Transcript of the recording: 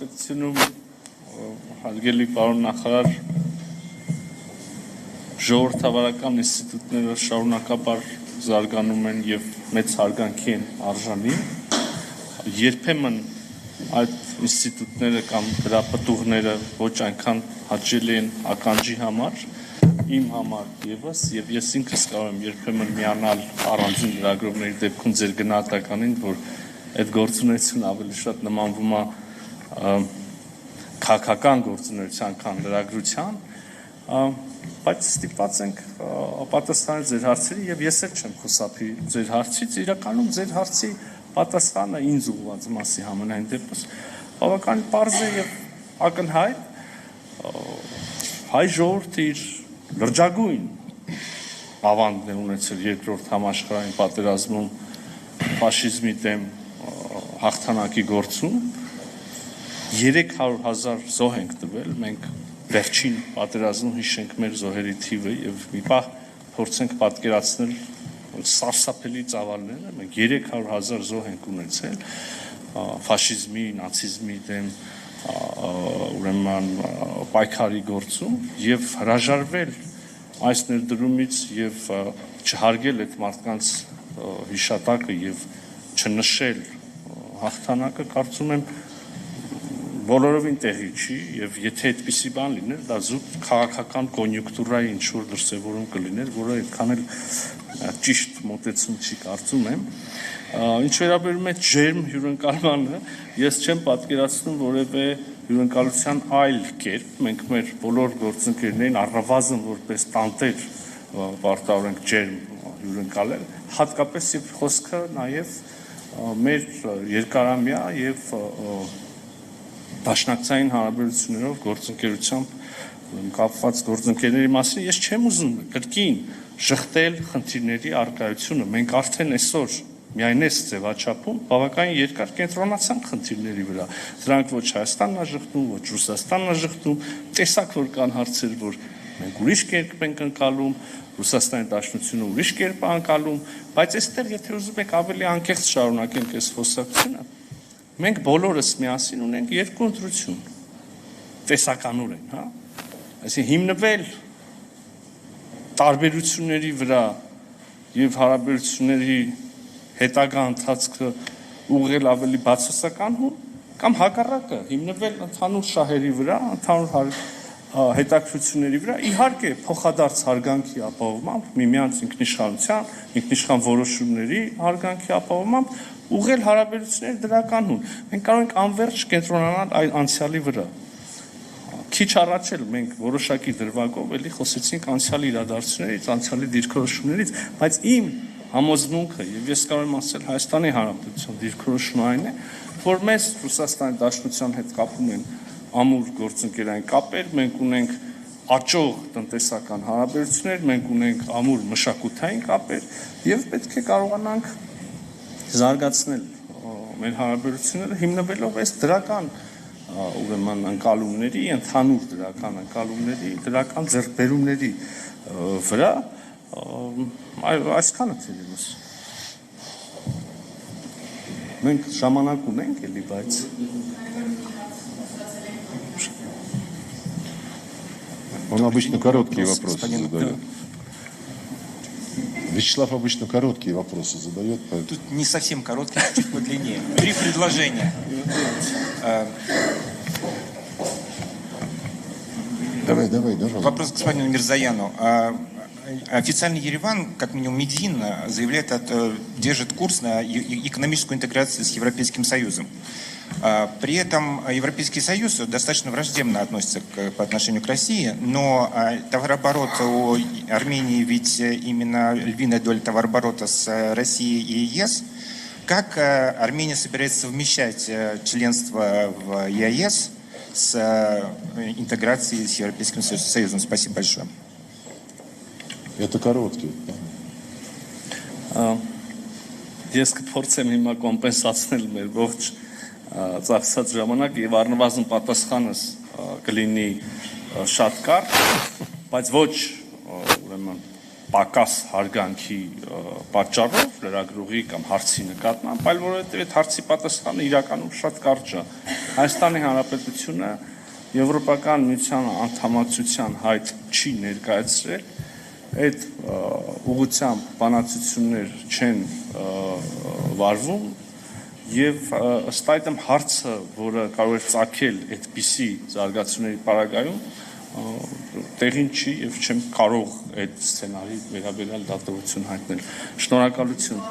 Հանրապետությունում հարգելի պարոն նախարար ժողովրդավարական ինստիտուտները շարունակաբար զարգանում են եւ մեծ հարգանքի են արժանի երբեմն այդ ինստիտուտները կամ դրա պտուղները ոչ այնքան հաճելի են ականջի համար իմ համար եւս եւ ես ինքս կարող եմ երբեմն միանալ առանձին լրագրողների դեպքում ձեր գնահատականին որ այդ գործունեությունը ավելի շատ նմանվում է քաղաքական գործունեության քան լրագրության բայց ստիպված ենք պատասխանել ձեր հարցերի եւ ես էլ չեմ խուսափի ձեր հարցից իրականում ձեր հարցի պատասխանը ինձ ուղղված մասի համենայն դեպս բավական պարզ է եւ ակնհայտ հայ ժողովուրդը իր լրջագույն ավանդն է ունեցել երկրորդ համաշխարհային պատերազմում ֆաշիզմի դեմ հաղթանակի գործում 300,000 զոհ ենք տվել մենք վերջին պատերազմում հիշենք մեր զոհերի թիվը եւ մի պահ փորձենք պատկերացնել սարսափելի ծավալները մենք 300,000 զոհ ենք ունեցել ֆաշիզմի, նացիզմի դեմ ուրեմն պայքարի գործում եւ հրաժարվել այս ներդրումից եւ չհարգել այդ մարդկանց հիշատակը եւ չնշել հաղթանակը կարծում եմ բոլորովին տեղի չի եւ եթե այդպիսի բան լիներ դա զուտ քաղաքական կոնյունկտուրայի ինչ որ դրսևորում կլիներ որը այդքան էլ ճիշտ մոտեցում չի կարծում եմ ինչ վերաբերում է ջերմ հյուրընկալմանը ես չեմ պատկերացնում որևէ հյուրընկալության այլ կերպ մենք մեր բոլոր գործընկերներին առնվազն որպես տանտեր պարտավորենք ջերմ հյուրընկալել հատկապես եւ խոսքը նաեւ մեր երկարամյա եւ դաշնակցային հարաբերություններով գործընկերությամբ կապված գործընկերների մասին ես չեմ ուզում կրկին շղթել խնդիրների արկայությունը մենք արդեն այսօր միայն այս ձևաչափում բավական երկար կենտրոնացանք խնդիրների վրա դրանք ոչ Հայաստանն է ժխտում ոչ Ռուսաստանն է ժխտում տեսակ որ կան հարցեր որ մենք ուրիշ կերպ ենք ընկալում Ռուսաստանի Դաշնությունը ուրիշ կերպ է ընկալում բայց այստեղ եթե ուզում եք ավելի անկեղծ շարունակենք այս խոսակցությունը մենք բոլորս միասին ունենք երկու ընտրություն տեսականորեն, հա? Այսինքն հիմնվել տարբերությունների վրա եւ հարաբերությունների հետագա ընթացքը ուղղել ավելի բացասական կամ հակառակը հիմնվել ընդհանուր շահերի վրա, ընդհանուր հետաքրությունների վրա իհարկե փոխադարձ հարգանքի ապահովմամբ միմյանց ինքնիշխանության, ինքնիշխան որոշումների հարգանքի ապահովմամբ ուղղել հարաբերությունները դրականուն։ Մենք կարող ենք անվերջ կենտրոնանալ այդ անցյալի վրա։ Քիչ առաջ էլ մենք որոշակի դրվագով էլի խոսեցինք անցյալի իրադարձություններից, անցյալի դիրքորոշումներից, բայց իմ համոզմունքը եւ ես կարող եմ ասել Հայաստանի Հանրապետության դիրքորոշումը այն է, որ մեզ Ռուսաստանի Դաշնության հետ կապում են ամուր գործընկերային կապեր, մենք ունենք աճող տնտեսական հարաբերություններ, մենք ունենք ամուր մշակութային կապեր եւ պետք է կարողանանք զարգացնել մեր հարաբերությունները հիմնվելով այս դրական ուրեմն ընկալումների, ընդհանուր դրական ընկալումների, դրական ձեռքբերումների վրա այսքանը թերևս մենք ժամանակ ունենք էլի բայց Он обычно короткие вопросы задает. Вячеслав обычно короткие вопросы задает. Тут не совсем короткие, чуть подлиннее. 3 предложения. Давай. Вопрос к господину Мирзояну. Официальный Ереван, как минимум Медин, заявляет, держит курс на экономическую интеграцию с Европейским Союзом. При этом Европейский Союз достаточно враждебно относится по отношению к России, но товарооборот у Армении ведь именно львиная доля товарооборота с Россией и ЕС. Как Армения собирается совмещать членство в ЕАЭС с интеграцией с Европейским Союзом? Спасибо большое. Это короткий. Ես կփորձեմ հիմա կոմպենսացնել մեր ողջ ծախսած ժամանակ եւ առնվազն պատասխանս կլինի շատ կարճ, բայց ոչ ուրեմն պակաս հարգանքի պատճառով լրագրողի կամ հարցի նկատմամբ, այլ որովհետև այդ հարցի պատասխանը իրականում շատ կարճ է։ Հայաստանի Հանրապետությունը Եվրոպական միության անդամակցության հայտ չի ներկայացրել, այդ ուղղությամբ բանակցություններ չեն վարվում եւ ըստ այդմ հարցը, որը կարող է ծագել այդպիսի զարգացումների պարագայում, տեղին չի եւ չեմ կարող այդ սցենարի վերաբերյալ դատողություն հայտնել։ Շնորհակալություն։